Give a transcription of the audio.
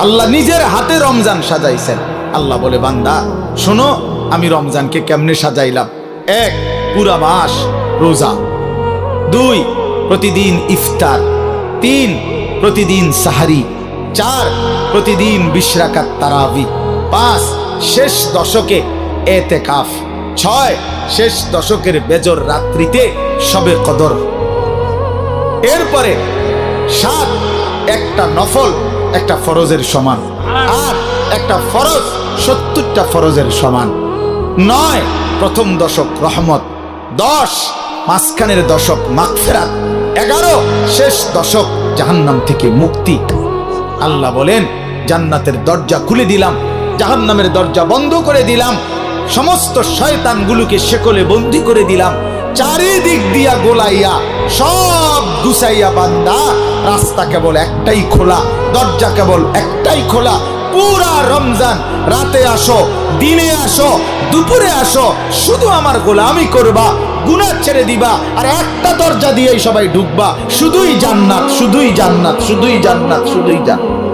আল্লাহ নিজের হাতে রমজান সাজাইছেন। আল্লাহ বলে, বান্দা শোনো আমি রমজানকে কেমনে সাজাইলাম। 1, পুরা মাস রোজা। 2, প্রতিদিন ইফতার। 3, প্রতিদিন সাহারি। 4, প্রতিদিন 20 রাকাত তারাবি। 5, শেষ দশকে এতেকাফ। 6, শেষ দশকের বেজর রাত্রিতে শবে কদর। এরপরে 7, একটা নফল একটা ফরজের সমান। 8, একটা ফরজ 70টা ফরজের সমান। 9, প্রথম দশক রহমত। 10, মাঝখানের দশক মাগফিরাত। 11, শেষ দশক জাহান্নাম থেকে মুক্তি। আল্লাহ বলেন, জান্নাতের দরজা খুলে দিলাম, জাহান্নামের দরজা বন্ধ করে দিলাম, সমস্ত শয়তানগুলোকে শেকলে বন্দী করে দিলাম, চারিদিক দিয়া গোলাইয়া সব গুছাইয়া বান্দা রাস্তা কেবল একটাই খোলা, দরজা কেবল একটাই খোলা। পুরা রমজান রাতে আসো, দিনে আসো, দুপুরে আসো, শুধু আমার গোলামি করবা, গুনাহ ছেড়ে দিবা, আর একটা দরজা দিয়েই সবাই ঢুকবা। শুধুই জান্নাত, শুধুই জান্নাত, শুধুই জান্নাত, শুধুই জান্নাত।